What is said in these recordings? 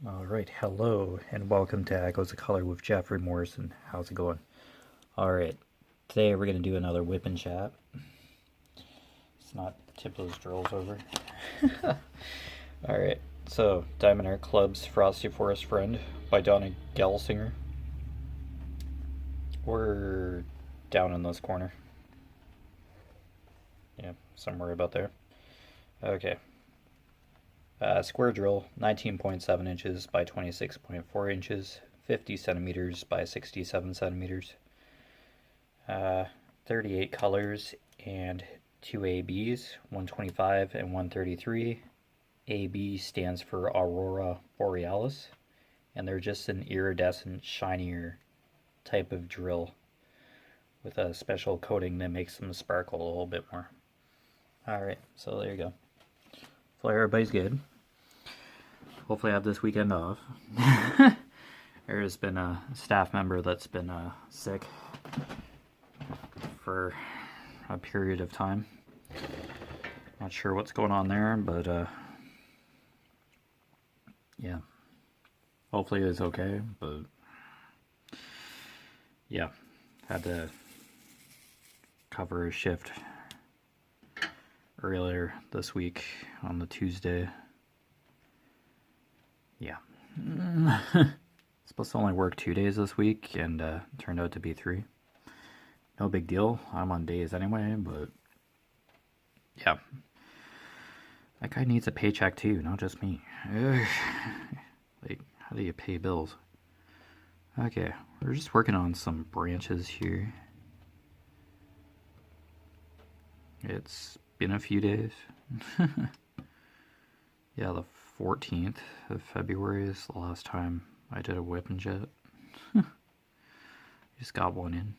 Alright, hello, and welcome to Echoes of Color with Jeffery Morrison. How's it going? Alright, today we're going to do another whip and chat. It's not tip those drills over. Alright, so Diamond Art Club's Frosty Forest Friend by Donna Gelsinger. We're down in this corner. Yeah, somewhere about there. Okay. Square drill, 19.7 inches by 26.4 inches, 50 centimeters by 67 centimeters. 38 colors and 2 ABs, 125 and 133. AB stands for Aurora Borealis, and they're just an iridescent, shinier type of drill with a special coating that makes them sparkle a little bit more. Alright, so there you go. Hopefully everybody's good. Hopefully I have this weekend off. There's been a staff member that's been sick for a period of time. Not sure what's going on there, but yeah. Hopefully it's okay, but yeah. Had to cover a shift earlier this week on the Tuesday. Yeah. Supposed to only work 2 days this week, and turned out to be 3. No big deal. I'm on days anyway, but yeah. That guy needs a paycheck too, not just me. Like, how do you pay bills? Okay, we're just working on some branches here. It's been a few days. Yeah, the 14th of February is the last time I did a whip and jet. Just got one in.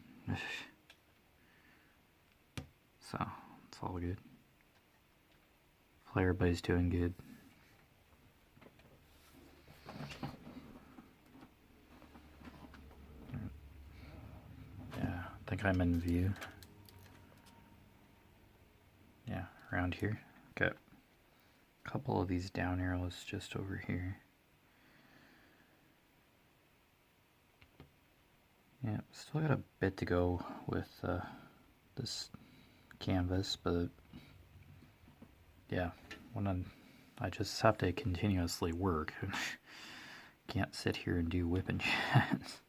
So, it's all good. Hopefully everybody's doing good. Yeah, I think I'm in view. Yeah, around here. Okay. A couple of these down arrows just over here. Yeah, still got a bit to go with this canvas, but yeah, I just have to continuously work. Can't sit here and do whip and jets.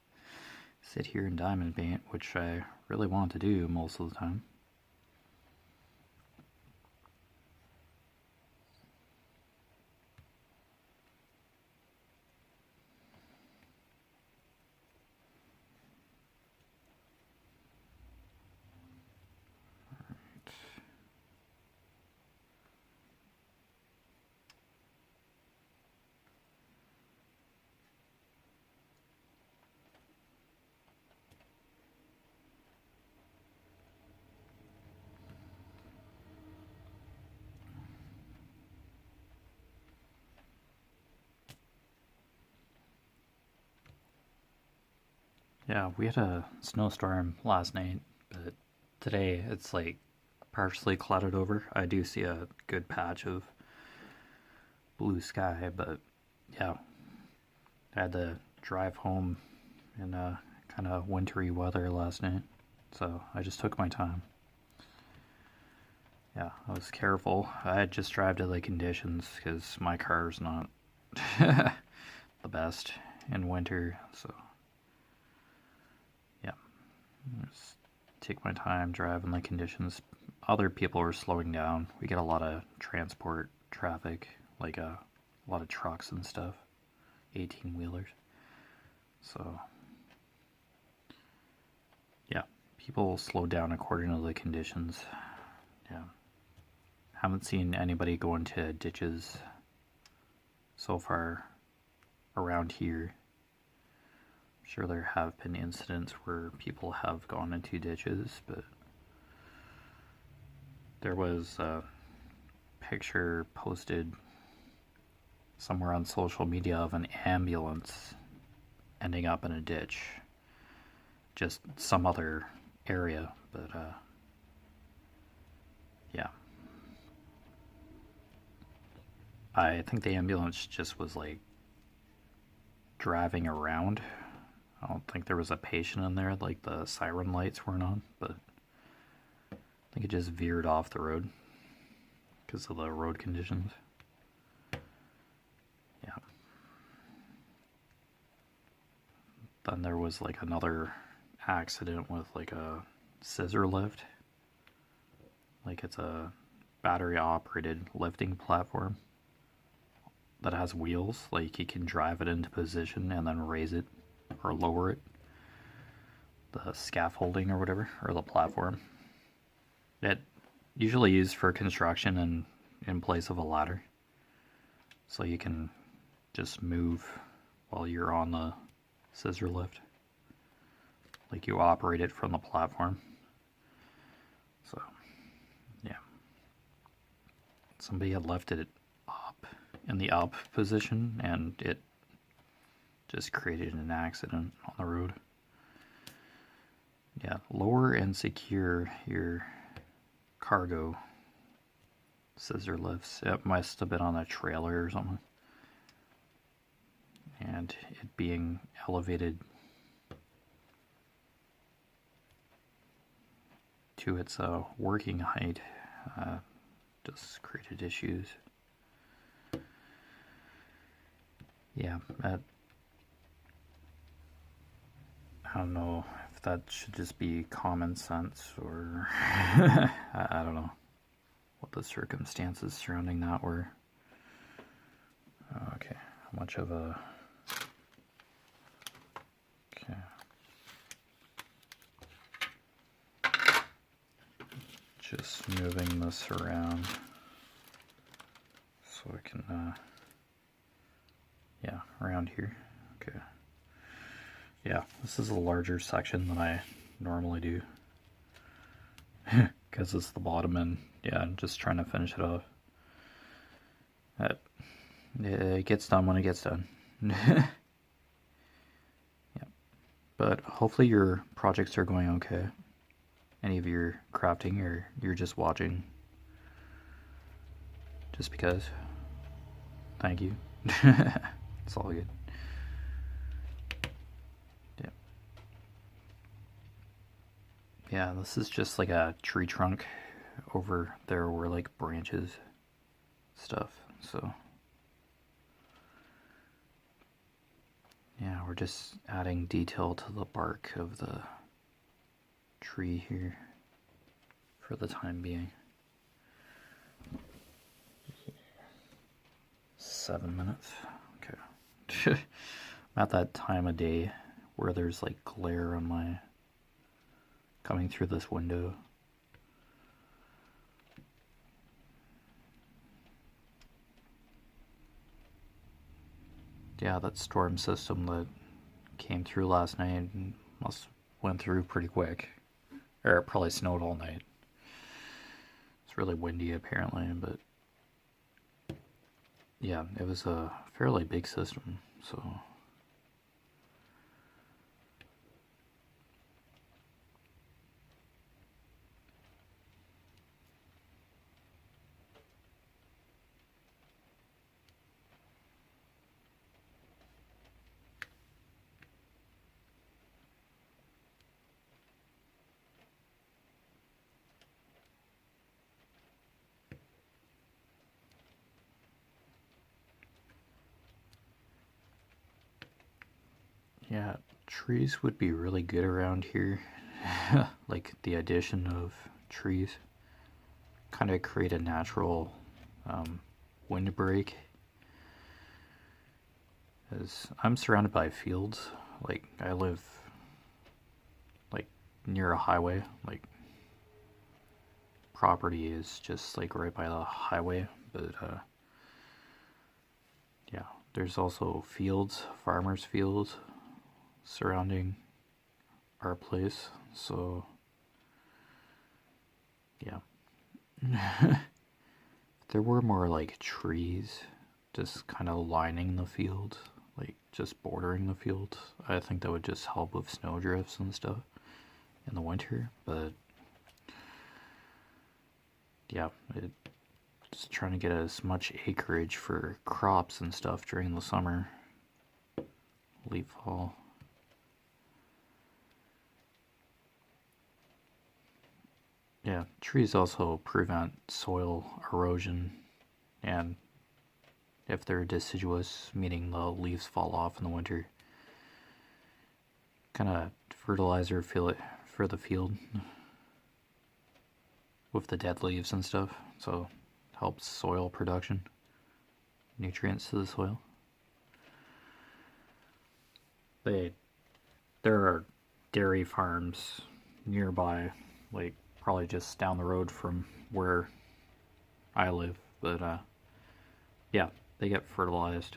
Sit here and diamond paint, which I really want to do most of the time. Yeah, we had a snowstorm last night, but today it's like partially clouded over. I do see a good patch of blue sky, but yeah, I had to drive home in kind of wintry weather last night, so I just took my time. Yeah, I was careful. I had just drive to the conditions because my car's not the best in winter, so yeah, just take my time, drive in the conditions. Other people are slowing down. We get a lot of transport traffic, like a lot of trucks and stuff, 18-wheelers. So yeah, people slow down according to the conditions. Yeah. Haven't seen anybody go into ditches so far around here. I'm sure there have been incidents where people have gone into ditches, but there was a picture posted somewhere on social media of an ambulance ending up in a ditch. Just some other area, but yeah. I think the ambulance just was like driving around. I don't think there was a patient in there, like the siren lights weren't on, but I think it just veered off the road because of the road conditions. Yeah. Then there was like another accident with like a scissor lift. Like it's a battery operated lifting platform that has wheels. Like you can drive it into position and then raise it or lower it. The scaffolding or whatever, or the platform. It usually used for construction and in place of a ladder. So you can just move while you're on the scissor lift. Like you operate it from the platform. So, yeah. Somebody had left it up in the up position and it just created an accident on the road. Yeah, lower and secure your cargo scissor lifts. It must have been on a trailer or something. And it being elevated to its working height just created issues. Yeah, I don't know if that should just be common sense or I don't know what the circumstances surrounding that were. Okay, how much of a... Okay. Just moving this around so I can, yeah, around here. Okay. Yeah, this is a larger section than I normally do because it's the bottom end. Yeah, I'm just trying to finish it off. It gets done when it gets done. Yeah. But hopefully your projects are going okay. Any of your crafting, or you're just watching just because. Thank you. It's all good. Yeah. Yeah, this is just like a tree trunk. Over there were like branches stuff, so yeah, we're just adding detail to the bark of the tree here for the time being. 7 minutes. Okay. I'm at that time of day where there's like glare on my coming through this window. Yeah, that storm system that came through last night must went through pretty quick. Or it probably snowed all night. It's really windy apparently, but yeah, it was a fairly big system, so yeah, trees would be really good around here. Like the addition of trees kind of create a natural windbreak. As I'm surrounded by fields, like I live like near a highway, like property is just like right by the highway, but yeah, there's also fields, farmers' fields surrounding our place, so yeah. If there were more like trees just kind of lining the field, like just bordering the field, I think that would just help with snow drifts and stuff in the winter, but yeah, just trying to get as much acreage for crops and stuff during the summer. leaf fall. Yeah, trees also prevent soil erosion, and if they're deciduous, meaning the leaves fall off in the winter, kind of fertilizer for the field with the dead leaves and stuff, so it helps soil production, nutrients to the soil. There are dairy farms nearby, like probably just down the road from where I live, but yeah, they get fertilized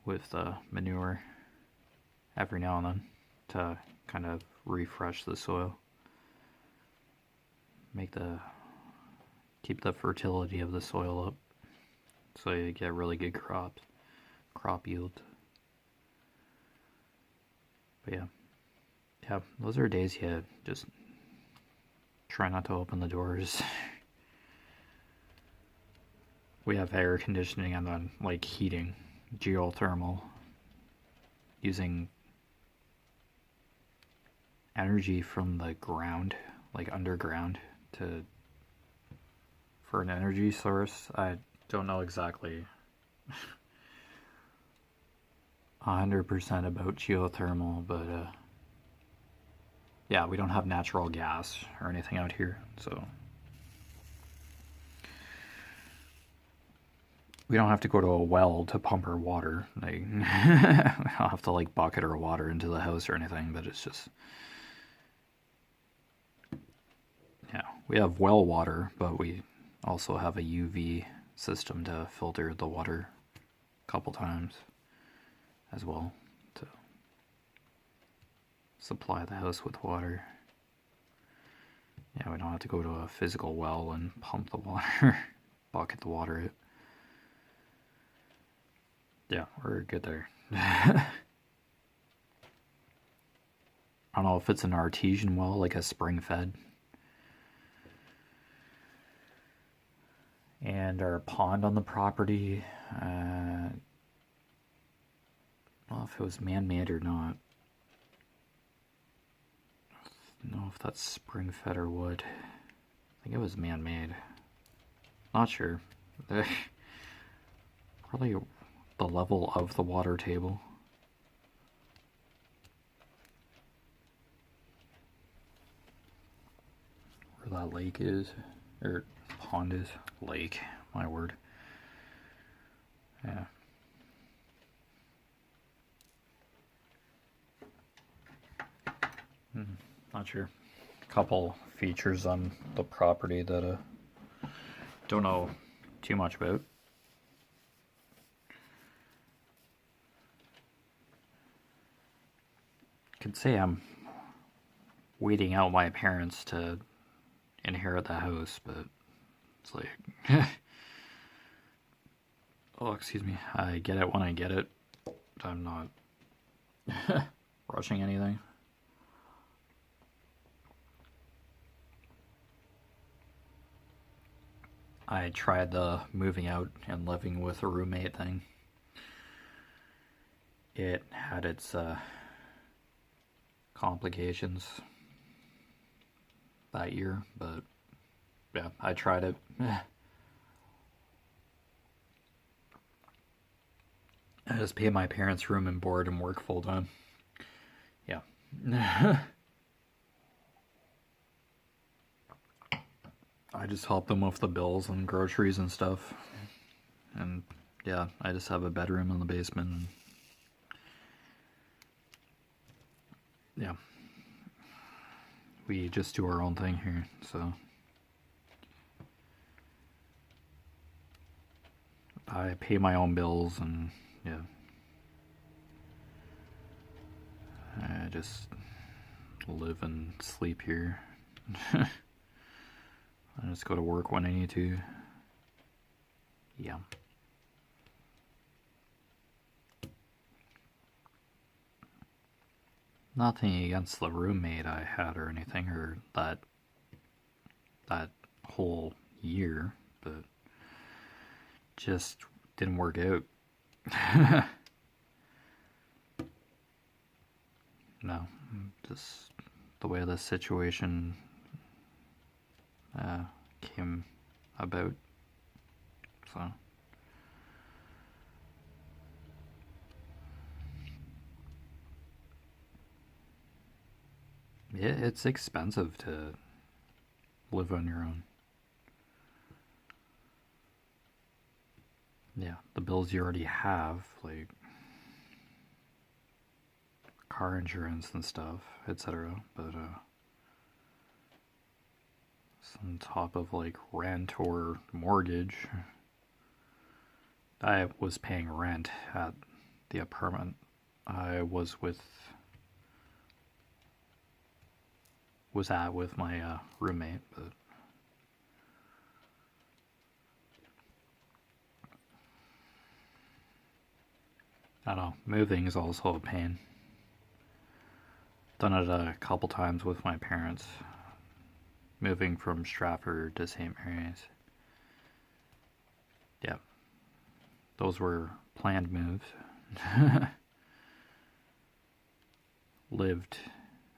with manure every now and then to kind of refresh the soil, keep the fertility of the soil up, so you get really good crop yield. But yeah, those are days you just try not to open the doors. We have air conditioning and then like heating, geothermal, using energy from the ground, like underground, for an energy source. I don't know exactly 100% about geothermal, but yeah, we don't have natural gas or anything out here, so we don't have to go to a well to pump our water. Like, we don't have to like bucket our water into the house or anything, but it's just, yeah, we have well water, but we also have a UV system to filter the water a couple times as well to supply the house with water. Yeah, we don't have to go to a physical well and pump the water, bucket the water out. Yeah, we're good there. I don't know if it's an artesian well, like a spring fed. And our pond on the property, I don't know if it was man-made or not. I don't know if that's spring fed or what. I think it was man-made. Not sure. Probably the level of the water table. Where that lake is, or pond is. Lake, my word. Yeah. Not sure. Couple features on the property that I don't know too much about. Could say I'm waiting out my parents to inherit the house, but it's like, oh, excuse me, I get it when I get it. I'm not rushing anything. I tried the moving out and living with a roommate thing. It had its complications that year, but yeah, I tried it. I just pay my parents' room and board and work full time. Yeah. I just help them with the bills and groceries and stuff. And yeah, I just have a bedroom in the basement. And yeah. We just do our own thing here, so. I pay my own bills and yeah. I just live and sleep here. I just go to work when I need to. Yeah. Nothing against the roommate I had or anything, or that whole year, but just didn't work out. no, just the way the situation came about. So yeah, it's expensive to live on your own. Yeah, the bills you already have, like car insurance and stuff, etc. But on top of like rent or mortgage, I was paying rent at the apartment I was at with my roommate, but I don't know. Moving is also a pain. Done it a couple times with my parents. Moving from Stratford to St. Mary's. Yeah, those were planned moves.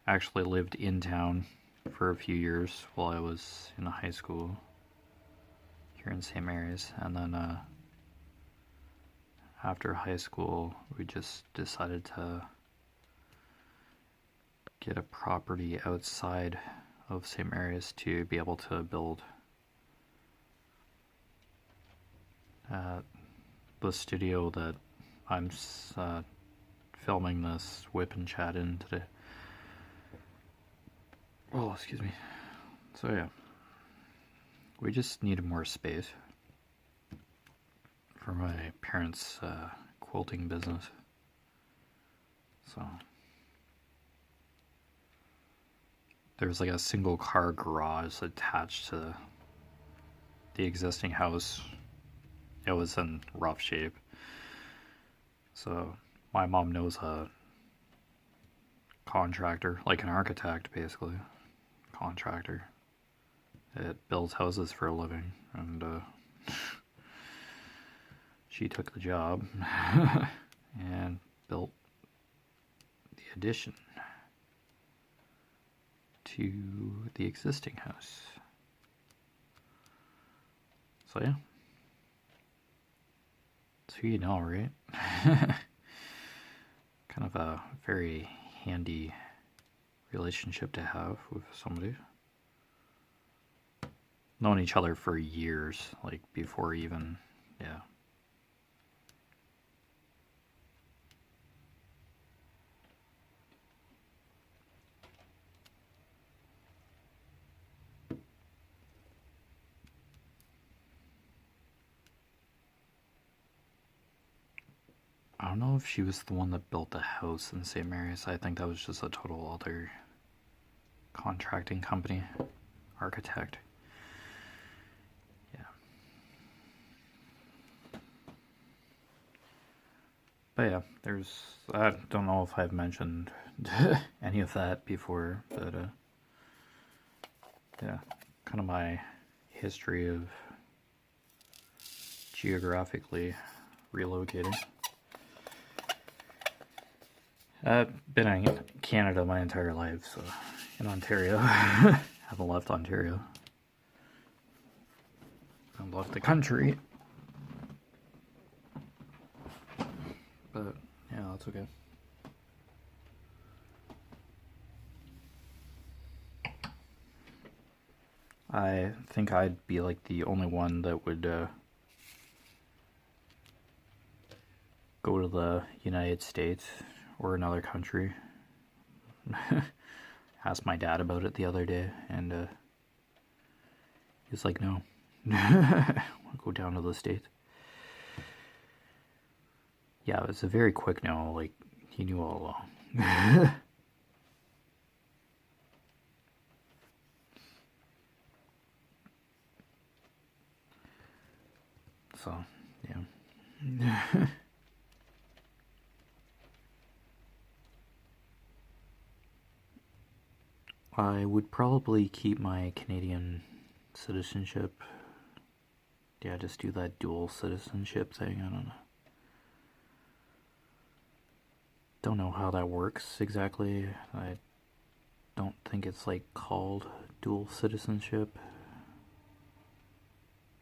Actually lived in town for a few years while I was in high school here in St. Mary's, and then after high school we just decided to get a property outside of St. Mary's to be able to build the studio that I'm filming this WIP and chat in today. Oh, excuse me. So yeah, we just needed more space for my parents' quilting business. So there's like a single car garage attached to the existing house. It was in rough shape. So my mom knows a contractor, like an architect basically. Contractor. It builds houses for a living, and she took the job and built the addition to the existing house. So yeah. So you know, right? Kind of a very handy relationship to have with somebody. Known each other for years, like before even, yeah. I don't know if she was the one that built the house in St. Mary's. I think that was just a total other contracting company, architect. Yeah. But yeah, I don't know if I've mentioned any of that before, but yeah, kind of my history of geographically relocating. I've been in Canada my entire life, so in Ontario. Haven't left Ontario. I've left the country. But yeah, that's okay. I think I'd be like the only one that would go to the United States or another country. Asked my dad about it the other day, and he's like, no. I'll go down to the States. Yeah, it was a very quick no, like, he knew all along. So, yeah. I would probably keep my Canadian citizenship. Yeah, just do that dual citizenship thing, I don't know. don't know how that works exactly. I don't think it's like called dual citizenship.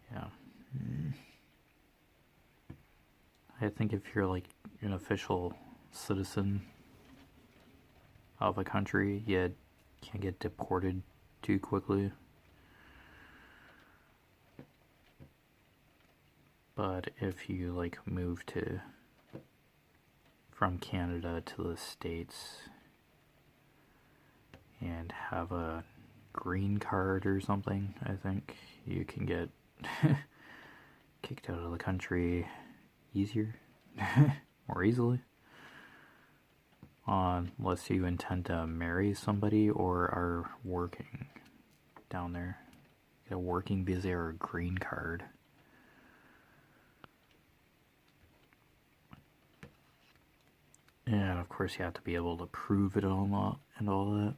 Yeah. I think if you're like an official citizen of a country, you can't get deported too quickly. But if you like move to from Canada to the States and have a green card or something, I think you can get kicked out of the country easier, more easily. Unless you intend to marry somebody or are working down there. Get a working visa or a green card. And of course you have to be able to prove it all and all that.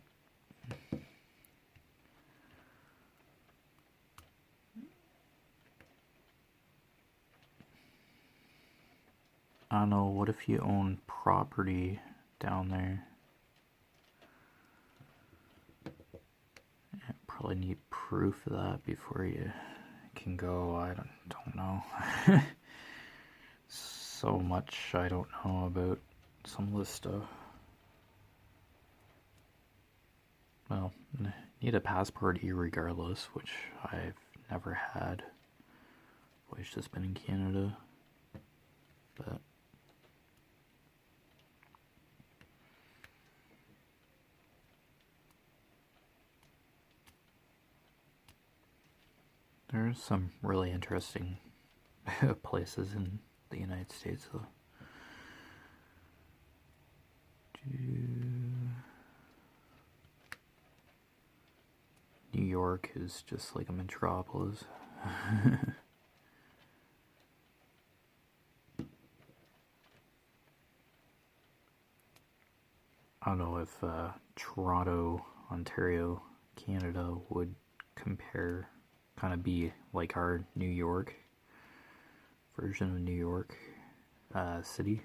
I don't know, what if you own property down there? You probably need proof of that before you can go. I don't know. So much I don't know about some of this stuff. Well, need a passport regardless, which I've never had. Always just been in Canada. But there's some really interesting places in the United States, though. New York is just like a metropolis. I don't know if Toronto, Ontario, Canada would compare, kind of be like our New York version of New York City.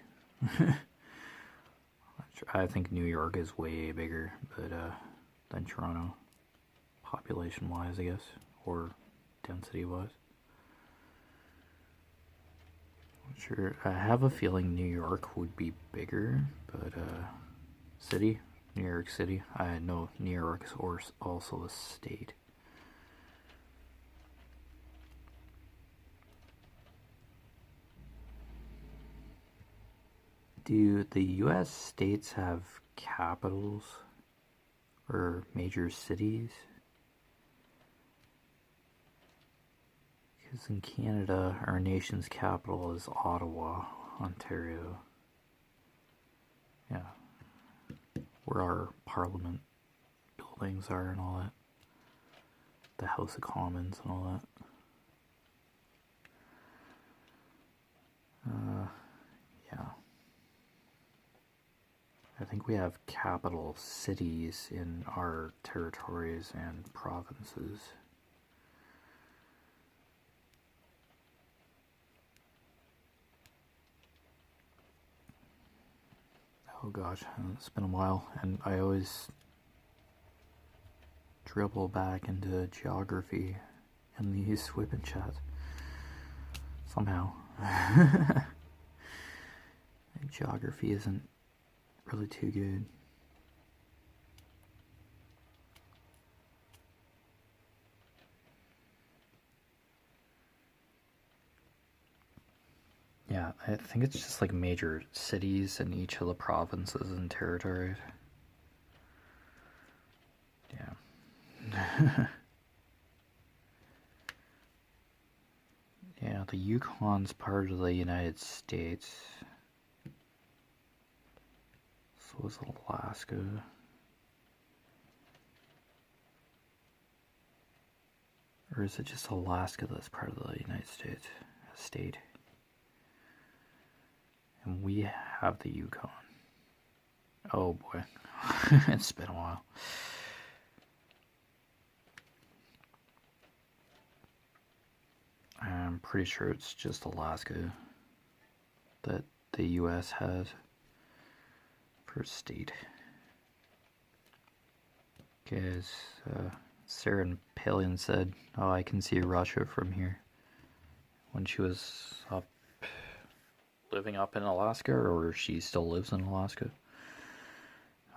I think New York is way bigger, but than Toronto, population-wise, I guess, or density-wise. Sure, I have a feeling New York would be bigger, but city, New York City. I know New York is also a state. Do the U.S. states have capitals or major cities? Because in Canada, our nation's capital is Ottawa, Ontario. Yeah. Where our parliament buildings are and all that. The House of Commons and all that. Yeah. I think we have capital cities in our territories and provinces. Oh gosh, it's been a while, and I always dribble back into geography in these WIP and chats. Somehow. Geography isn't really too good. Yeah, I think it's just like major cities in each of the provinces and territories. Yeah. Yeah, the Yukon's part of the United States. So is Alaska. Or is it just Alaska that's part of the United States? A state. And we have the Yukon. Oh boy. It's been a while. I'm pretty sure it's just Alaska that the US has. First state. Guys, Sarah and Palin said, "Oh, I can see Russia from here." When she was living up in Alaska, or she still lives in Alaska.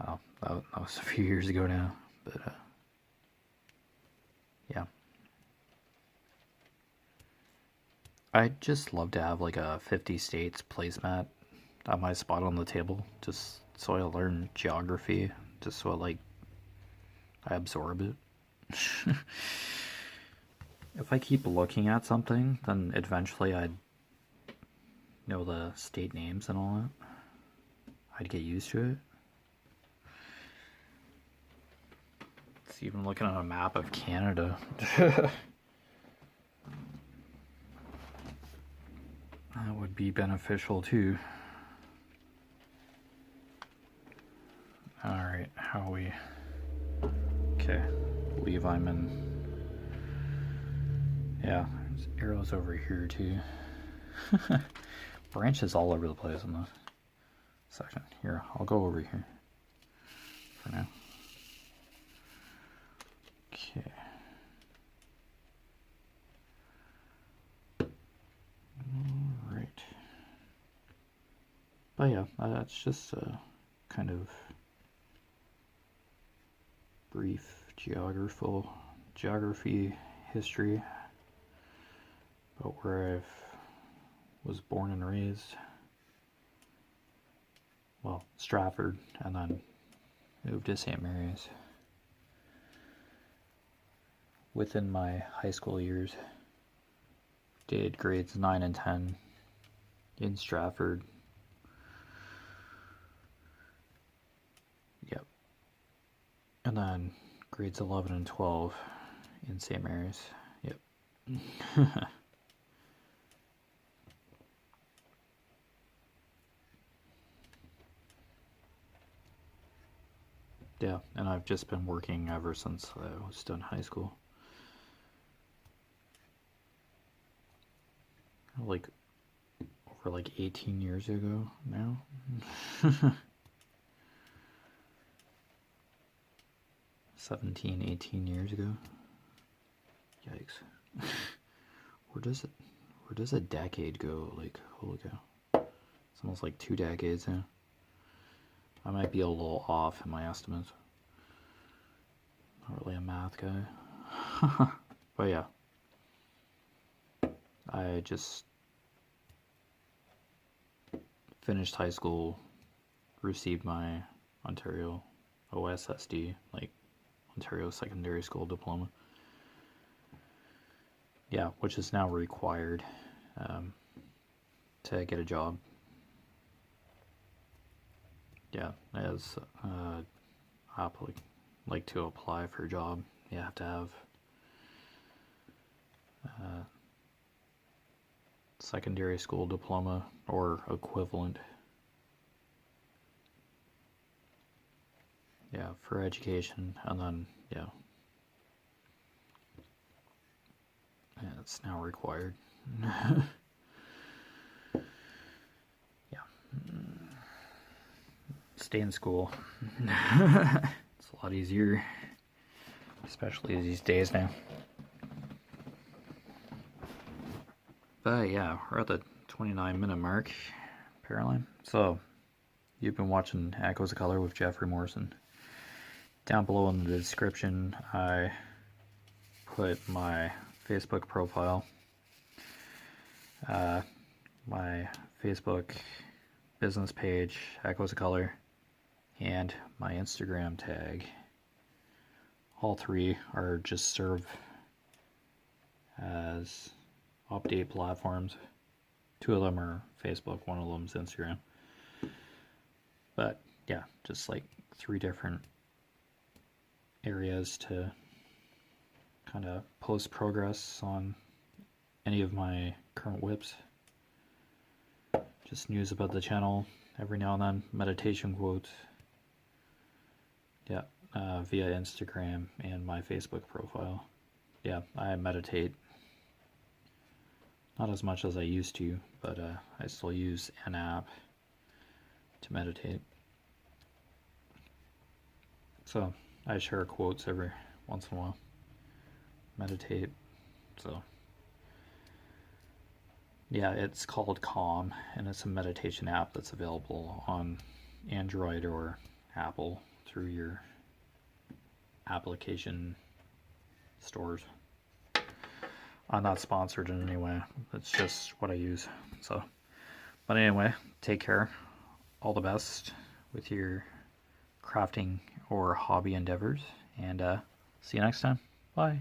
Oh, that was a few years ago now, but yeah. I'd just love to have like a 50 states placemat at my spot on the table, just so I learn geography, just so I absorb it. If I keep looking at something, then eventually I'd know the state names and all that. I'd get used to it. It's even looking at a map of Canada. That would be beneficial too. Alright, how are we? Okay, I believe I'm in. Yeah, there's arrows over here too. Branches all over the place in this section. Here, I'll go over here for now. Okay. Alright. But yeah, that's just a kind of brief geography history about where I was born and raised. Well, Stratford, and then moved to St. Mary's. Within my high school years, did grades 9 and 10 in Stratford. Yep. And then grades 11 and 12 in St. Mary's. Yep. Yeah, and I've just been working ever since I was done high school. Like, over like 18 years ago now. 17, 18 years ago. Yikes. Where does a decade go? Like, holy cow. It's almost like 2 decades now. I might be a little off in my estimates. Not really a math guy. But yeah. I just finished high school, received my Ontario OSSD, like Ontario Secondary School Diploma. Yeah, which is now required to get a job. Yeah, as like to apply for a job, you have to have secondary school diploma or equivalent. Yeah, for education, and then yeah, it's now required. Yeah, stay in school. It's a lot easier, especially these days now. But yeah, we're at the 29-minute mark, apparently. So, you've been watching Echoes of Color with Jeffery Morrison. Down below in the description, I put my Facebook profile, my Facebook business page, Echoes of Color, and my Instagram tag. All three are just serve as update platforms. 2 of them are Facebook, 1 of them is Instagram. But yeah, just like 3 different areas to kind of post progress on any of my current WIPs. Just news about the channel every now and then, meditation quotes. Yeah, via Instagram and my Facebook profile. Yeah, I meditate. Not as much as I used to, but I still use an app to meditate. So I share quotes every once in a while. Meditate. So yeah, it's called Calm, and it's a meditation app that's available on Android or Apple through your application stores. I'm not sponsored in any way. It's just what I use. So, but anyway, take care. All the best with your crafting or hobby endeavors, and see you next time. Bye.